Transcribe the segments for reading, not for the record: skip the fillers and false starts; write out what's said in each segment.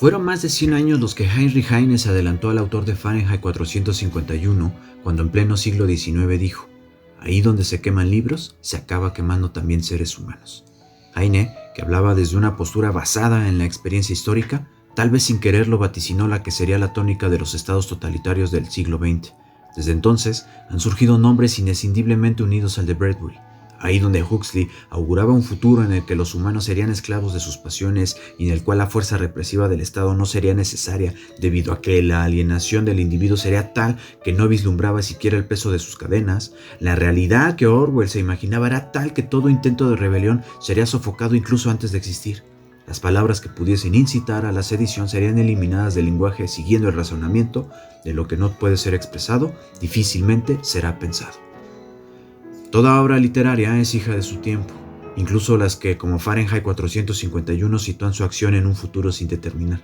Fueron más de 100 años los que Heinrich Heine se adelantó al autor de Fahrenheit 451 cuando en pleno siglo XIX dijo: ahí donde se queman libros, se acaba quemando también seres humanos. Heine, que hablaba desde una postura basada en la experiencia histórica, tal vez sin quererlo vaticinó la que sería la tónica de los estados totalitarios del siglo XX. Desde entonces han surgido nombres inescindiblemente unidos al de Bradbury. Ahí donde Huxley auguraba un futuro en el que los humanos serían esclavos de sus pasiones y en el cual la fuerza represiva del Estado no sería necesaria debido a que la alienación del individuo sería tal que no vislumbraba siquiera el peso de sus cadenas, la realidad que Orwell se imaginaba era tal que todo intento de rebelión sería sofocado incluso antes de existir. Las palabras que pudiesen incitar a la sedición serían eliminadas del lenguaje siguiendo el razonamiento de lo que no puede ser expresado, difícilmente será pensado. Toda obra literaria es hija de su tiempo, incluso las que, como Fahrenheit 451, sitúan su acción en un futuro sin determinar.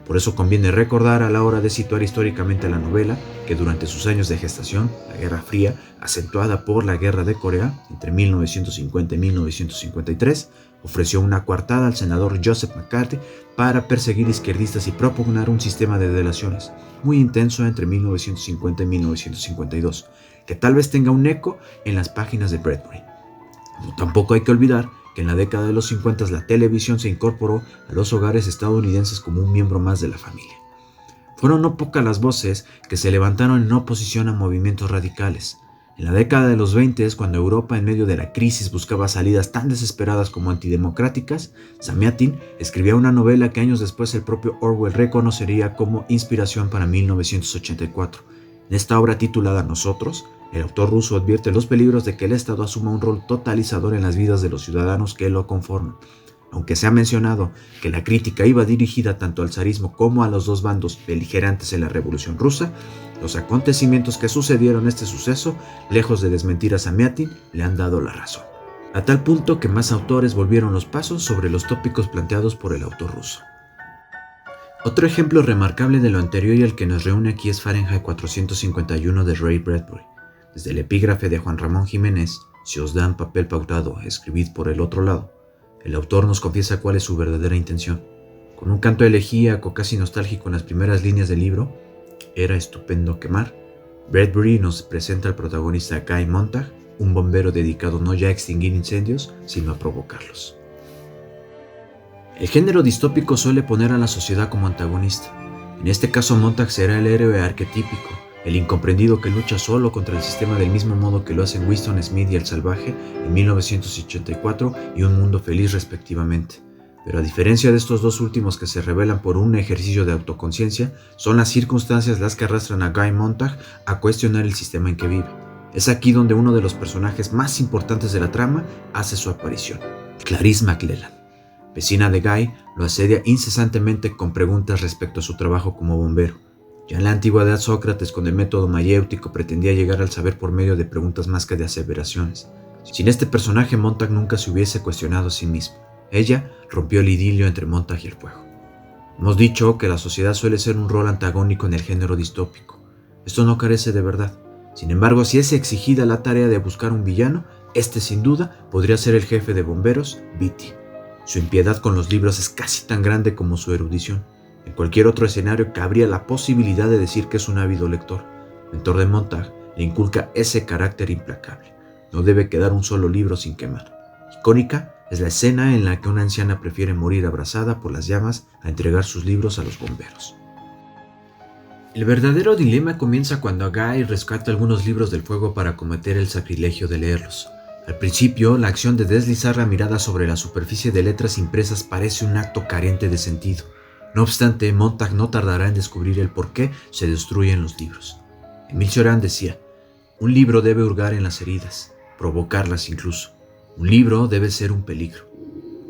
Por eso conviene recordar a la hora de situar históricamente la novela que durante sus años de gestación, la Guerra Fría, acentuada por la Guerra de Corea entre 1950 y 1953, ofreció una coartada al senador Joseph McCarthy para perseguir izquierdistas y propugnar un sistema de delaciones muy intenso entre 1950 y 1952, que tal vez tenga un eco en las páginas de Bradbury. Tampoco hay que olvidar que en la década de los 50 la televisión se incorporó a los hogares estadounidenses como un miembro más de la familia. Fueron no pocas las voces que se levantaron en oposición a movimientos radicales. En la década de los 20, cuando Europa en medio de la crisis buscaba salidas tan desesperadas como antidemocráticas, Samiatin escribía una novela que años después el propio Orwell reconocería como inspiración para 1984. En esta obra titulada Nosotros, el autor ruso advierte los peligros de que el Estado asuma un rol totalizador en las vidas de los ciudadanos que lo conforman. Aunque se ha mencionado que la crítica iba dirigida tanto al zarismo como a los dos bandos beligerantes en la Revolución Rusa, los acontecimientos que sucedieron a este suceso, lejos de desmentir a Samiatin, le han dado la razón. A tal punto que más autores volvieron los pasos sobre los tópicos planteados por el autor ruso. Otro ejemplo remarcable de lo anterior y el que nos reúne aquí es Fahrenheit 451 de Ray Bradbury. Desde el epígrafe de Juan Ramón Jiménez, si os dan papel pautado, escribid por el otro lado, el autor nos confiesa cuál es su verdadera intención. Con un canto elegíaco casi nostálgico en las primeras líneas del libro, Era estupendo quemar, Bradbury nos presenta al protagonista Guy Montag, un bombero dedicado no ya a extinguir incendios, sino a provocarlos. El género distópico suele poner a la sociedad como antagonista. En este caso, Montag será el héroe arquetípico, el incomprendido que lucha solo contra el sistema del mismo modo que lo hacen Winston Smith y El Salvaje en 1984 y Un Mundo Feliz respectivamente. Pero a diferencia de estos dos últimos que se revelan por un ejercicio de autoconciencia, son las circunstancias las que arrastran a Guy Montag a cuestionar el sistema en que vive. Es aquí donde uno de los personajes más importantes de la trama hace su aparición, Clarice McLellan. Vecina de Guy, lo asedia incesantemente con preguntas respecto a su trabajo como bombero. Ya en la antigüedad, Sócrates, con el método mayéutico, pretendía llegar al saber por medio de preguntas más que de aseveraciones. Sin este personaje, Montag nunca se hubiese cuestionado a sí mismo. Ella rompió el idilio entre Montag y el fuego. Hemos dicho que la sociedad suele ser un rol antagónico en el género distópico. Esto no carece de verdad. Sin embargo, si es exigida la tarea de buscar un villano, este sin duda podría ser el jefe de bomberos, Beatty. Su impiedad con los libros es casi tan grande como su erudición. En cualquier otro escenario cabría la posibilidad de decir que es un ávido lector. El mentor de Montag le inculca ese carácter implacable. No debe quedar un solo libro sin quemar. Icónica es la escena en la que una anciana prefiere morir abrazada por las llamas a entregar sus libros a los bomberos. El verdadero dilema comienza cuando Guy rescata algunos libros del fuego para cometer el sacrilegio de leerlos. Al principio, la acción de deslizar la mirada sobre la superficie de letras impresas parece un acto carente de sentido. No obstante, Montag no tardará en descubrir el por qué se destruyen los libros. Émile Cioran decía: un libro debe hurgar en las heridas, provocarlas incluso. Un libro debe ser un peligro.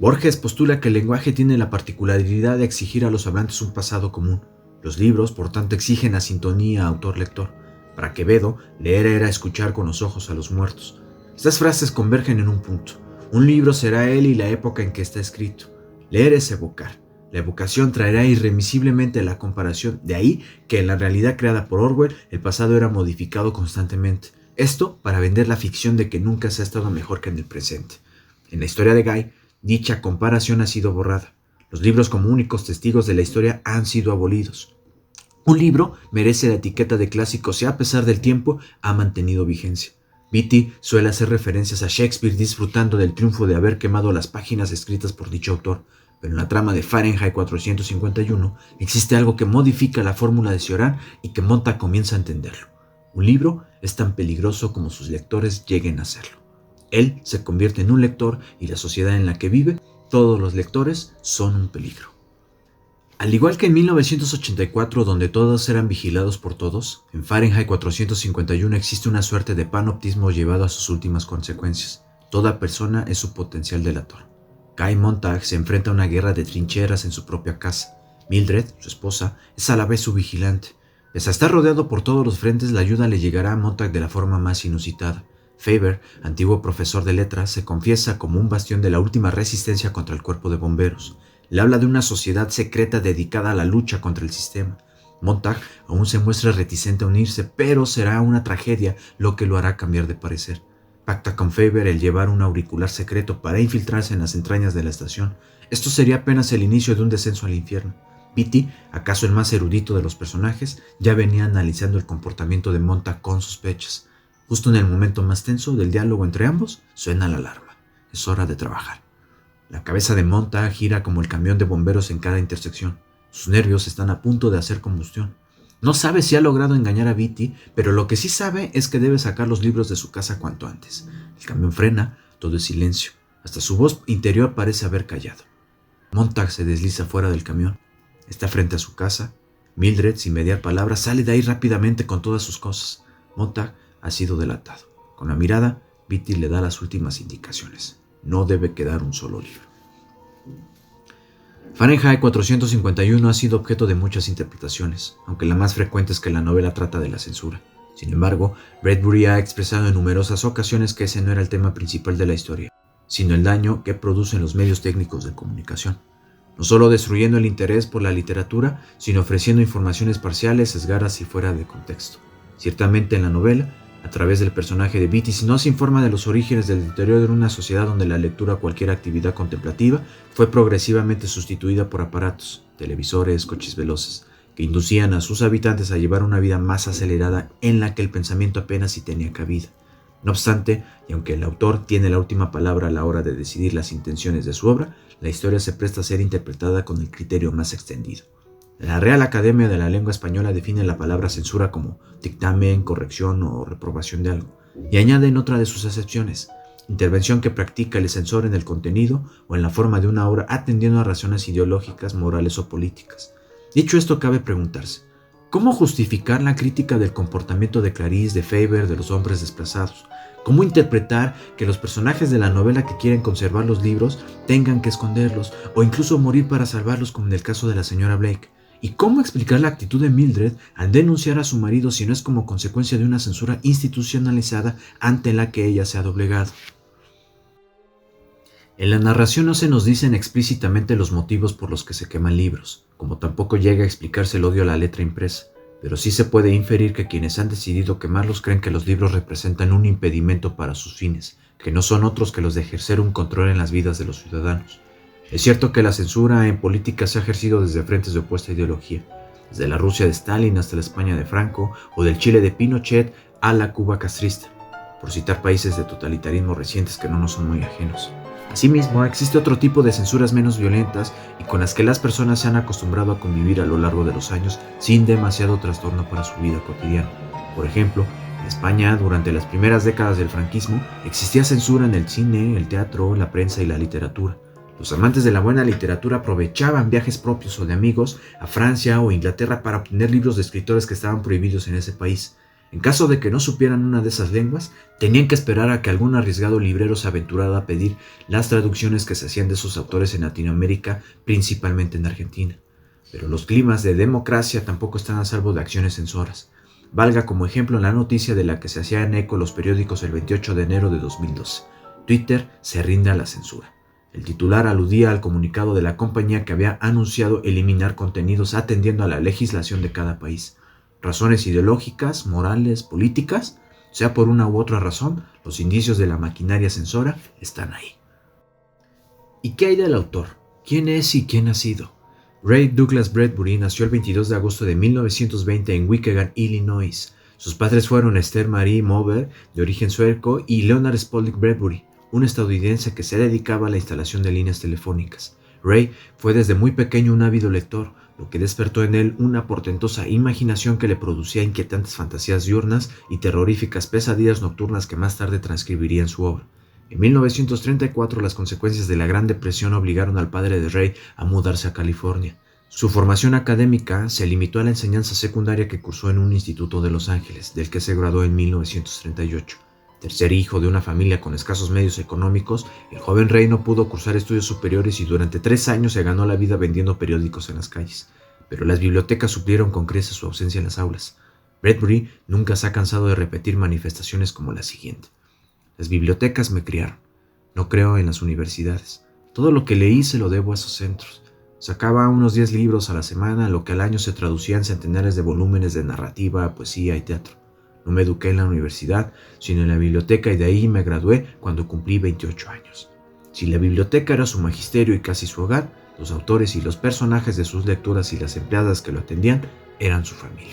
Borges postula que el lenguaje tiene la particularidad de exigir a los hablantes un pasado común. Los libros, por tanto, exigen la sintonía autor-lector. Para Quevedo, leer era escuchar con los ojos a los muertos. Estas frases convergen en un punto. Un libro será él y la época en que está escrito. Leer es evocar. La evocación traerá irremisiblemente la comparación, de ahí que en la realidad creada por Orwell el pasado era modificado constantemente. Esto para vender la ficción de que nunca se ha estado mejor que en el presente. En la historia de Guy, dicha comparación ha sido borrada. Los libros como únicos testigos de la historia han sido abolidos. Un libro merece la etiqueta de clásico si a pesar del tiempo ha mantenido vigencia. Beatty suele hacer referencias a Shakespeare disfrutando del triunfo de haber quemado las páginas escritas por dicho autor, pero en la trama de Fahrenheit 451 existe algo que modifica la fórmula de Cioran y que Montag comienza a entenderlo. Un libro es tan peligroso como sus lectores lleguen a serlo. Él se convierte en un lector y la sociedad en la que vive, todos los lectores son un peligro. Al igual que en 1984, donde todos eran vigilados por todos, en Fahrenheit 451 existe una suerte de panoptismo llevado a sus últimas consecuencias. Toda persona es su potencial delator. Guy Montag se enfrenta a una guerra de trincheras en su propia casa. Mildred, su esposa, es a la vez su vigilante. Pese a estar rodeado por todos los frentes, la ayuda le llegará a Montag de la forma más inusitada. Faber, antiguo profesor de letras, se confiesa como un bastión de la última resistencia contra el cuerpo de bomberos. Le habla de una sociedad secreta dedicada a la lucha contra el sistema. Montag aún se muestra reticente a unirse, pero será una tragedia lo que lo hará cambiar de parecer. Pacta con Faber el llevar un auricular secreto para infiltrarse en las entrañas de la estación. Esto sería apenas el inicio de un descenso al infierno. Beatty, acaso el más erudito de los personajes, ya venía analizando el comportamiento de Montag con sospechas. Justo en el momento más tenso del diálogo entre ambos, suena la alarma. Es hora de trabajar. La cabeza de Montag gira como el camión de bomberos en cada intersección. Sus nervios están a punto de hacer combustión. No sabe si ha logrado engañar a Beatty, pero lo que sí sabe es que debe sacar los libros de su casa cuanto antes. El camión frena, todo es silencio. Hasta su voz interior parece haber callado. Montag se desliza fuera del camión. Está frente a su casa. Mildred, sin mediar palabras, sale de ahí rápidamente con todas sus cosas. Montag ha sido delatado. Con la mirada, Beatty le da las últimas indicaciones. No debe quedar un solo libro. Fahrenheit 451 ha sido objeto de muchas interpretaciones, aunque la más frecuente es que la novela trata de la censura. Sin embargo, Bradbury ha expresado en numerosas ocasiones que ese no era el tema principal de la historia, sino el daño que producen los medios técnicos de comunicación. No solo destruyendo el interés por la literatura, sino ofreciendo informaciones parciales, sesgadas y fuera de contexto. Ciertamente en la novela, a través del personaje de Beatty, no se informa de los orígenes del deterioro de una sociedad donde la lectura o cualquier actividad contemplativa fue progresivamente sustituida por aparatos, televisores, coches veloces, que inducían a sus habitantes a llevar una vida más acelerada en la que el pensamiento apenas si tenía cabida. No obstante, y aunque el autor tiene la última palabra a la hora de decidir las intenciones de su obra, la historia se presta a ser interpretada con el criterio más extendido. La Real Academia de la Lengua Española define la palabra censura como dictamen, corrección o reprobación de algo, y añaden otra de sus acepciones: intervención que practica el censor en el contenido o en la forma de una obra atendiendo a razones ideológicas, morales o políticas. Dicho esto, cabe preguntarse: ¿cómo justificar la crítica del comportamiento de Clarice, de Faber, de los hombres desplazados? ¿Cómo interpretar que los personajes de la novela que quieren conservar los libros tengan que esconderlos o incluso morir para salvarlos, como en el caso de la señora Blake? ¿Y cómo explicar la actitud de Mildred al denunciar a su marido si no es como consecuencia de una censura institucionalizada ante la que ella se ha doblegado? En la narración no se nos dicen explícitamente los motivos por los que se queman libros, como tampoco llega a explicarse el odio a la letra impresa, pero sí se puede inferir que quienes han decidido quemarlos creen que los libros representan un impedimento para sus fines, que no son otros que los de ejercer un control en las vidas de los ciudadanos. Es cierto que la censura en política se ha ejercido desde frentes de opuesta ideología, desde la Rusia de Stalin hasta la España de Franco o del Chile de Pinochet a la Cuba castrista, por citar países de totalitarismo recientes que no nos son muy ajenos. Asimismo, existe otro tipo de censuras menos violentas y con las que las personas se han acostumbrado a convivir a lo largo de los años sin demasiado trastorno para su vida cotidiana. Por ejemplo, en España, durante las primeras décadas del franquismo, existía censura en el cine, el teatro, la prensa y la literatura. Los amantes de la buena literatura aprovechaban viajes propios o de amigos a Francia o Inglaterra para obtener libros de escritores que estaban prohibidos en ese país. En caso de que no supieran una de esas lenguas, tenían que esperar a que algún arriesgado librero se aventurara a pedir las traducciones que se hacían de esos autores en Latinoamérica, principalmente en Argentina. Pero los climas de democracia tampoco están a salvo de acciones censoras. Valga como ejemplo la noticia de la que se hacían eco los periódicos el 28 de enero de 2012. Twitter se rinde a la censura. El titular aludía al comunicado de la compañía que había anunciado eliminar contenidos atendiendo a la legislación de cada país. Razones ideológicas, morales, políticas, sea por una u otra razón, los indicios de la maquinaria censora están ahí. ¿Y qué hay del autor? ¿Quién es y quién ha sido? Ray Douglas Bradbury nació el 22 de agosto de 1920 en Waukegan, Illinois. Sus padres fueron Esther Marie Mover, de origen sueco, y Leonard Spaulding Bradbury, un estadounidense que se dedicaba a la instalación de líneas telefónicas. Ray fue desde muy pequeño un ávido lector, lo que despertó en él una portentosa imaginación que le producía inquietantes fantasías diurnas y terroríficas pesadillas nocturnas que más tarde transcribiría en su obra. En 1934, las consecuencias de la Gran Depresión obligaron al padre de Ray a mudarse a California. Su formación académica se limitó a la enseñanza secundaria que cursó en un instituto de Los Ángeles, del que se graduó en 1938. Tercer hijo de una familia con escasos medios económicos, el joven Ray no pudo cursar estudios superiores y durante 3 años se ganó la vida vendiendo periódicos en las calles. Pero las bibliotecas suplieron con creces su ausencia en las aulas. Bradbury nunca se ha cansado de repetir manifestaciones como la siguiente. Las bibliotecas me criaron. No creo en las universidades. Todo lo que leí se lo debo a esos centros. Sacaba unos 10 libros a la semana, lo que al año se traducía en centenares de volúmenes de narrativa, poesía y teatro. No me eduqué en la universidad, sino en la biblioteca, y de ahí me gradué cuando cumplí 28 años. Si la biblioteca era su magisterio y casi su hogar, los autores y los personajes de sus lecturas y las empleadas que lo atendían eran su familia.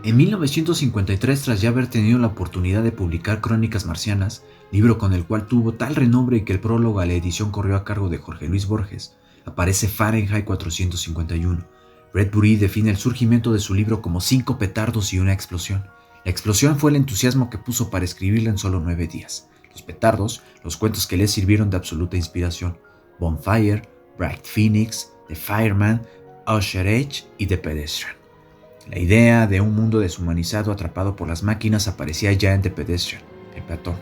En 1953, tras ya haber tenido la oportunidad de publicar Crónicas Marcianas, libro con el cual tuvo tal renombre y que el prólogo a la edición corrió a cargo de Jorge Luis Borges, aparece Fahrenheit 451. Bradbury define el surgimiento de su libro como 5 petardos y una explosión. La explosión fue el entusiasmo que puso para escribirla en solo 9 días. Los petardos, los cuentos que le sirvieron de absoluta inspiración: Bonfire, Bright Phoenix, The Fireman, Usher Edge y The Pedestrian. La idea de un mundo deshumanizado atrapado por las máquinas aparecía ya en The Pedestrian, el peatón,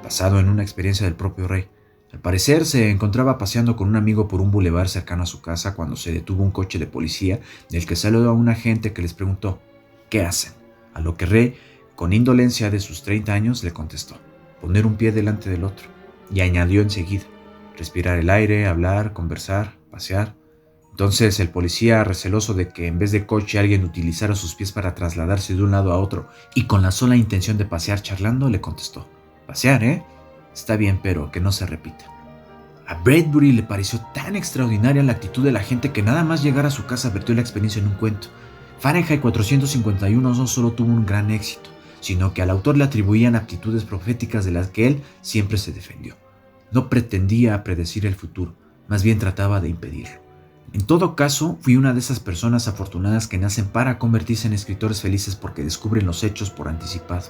basado en una experiencia del propio Ray. Al parecer, se encontraba paseando con un amigo por un bulevar cercano a su casa cuando se detuvo un coche de policía del que salió a un agente que les preguntó ¿qué hacen? A lo que Ray, con indolencia de sus 30 años, le contestó: poner un pie delante del otro. Y añadió enseguida: respirar el aire, hablar, conversar, pasear. Entonces el policía, receloso de que en vez de coche alguien utilizara sus pies para trasladarse de un lado a otro y con la sola intención de pasear charlando, le contestó: pasear, ¿eh? Está bien, pero que no se repita. A Bradbury le pareció tan extraordinaria la actitud de la gente que nada más llegar a su casa vertió la experiencia en un cuento. Fahrenheit 451 no solo tuvo un gran éxito, sino que al autor le atribuían aptitudes proféticas de las que él siempre se defendió. No pretendía predecir el futuro, más bien trataba de impedirlo. En todo caso, fui una de esas personas afortunadas que nacen para convertirse en escritores felices porque descubren los hechos por anticipado.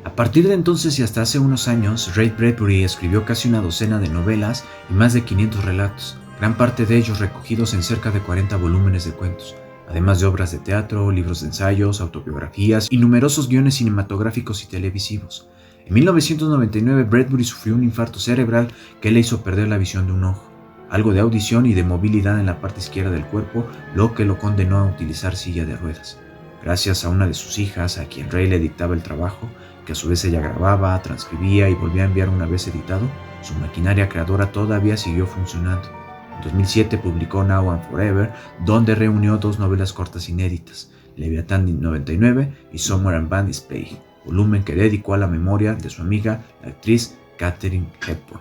A partir de entonces y hasta hace unos años, Ray Bradbury escribió casi una docena de novelas y más de 500 relatos, gran parte de ellos recogidos en cerca de 40 volúmenes de cuentos, además de obras de teatro, libros de ensayos, autobiografías y numerosos guiones cinematográficos y televisivos. En 1999, Bradbury sufrió un infarto cerebral que le hizo perder la visión de un ojo, algo de audición y de movilidad en la parte izquierda del cuerpo, lo que lo condenó a utilizar silla de ruedas. Gracias a una de sus hijas, a quien Ray le dictaba el trabajo, que a su vez ella grababa, transcribía y volvía a enviar una vez editado, su maquinaria creadora todavía siguió funcionando. En 2007 publicó Now and Forever, donde reunió 2 novelas cortas inéditas, Leviathan 99 y Somewhere and Bandits Play, volumen que dedicó a la memoria de su amiga, la actriz Katharine Hepburn.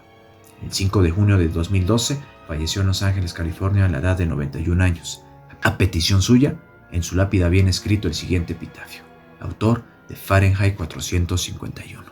El 5 de junio de 2012 falleció en Los Ángeles, California, a la edad de 91 años. A petición suya, en su lápida viene escrito el siguiente epitafio: autor de Fahrenheit 451.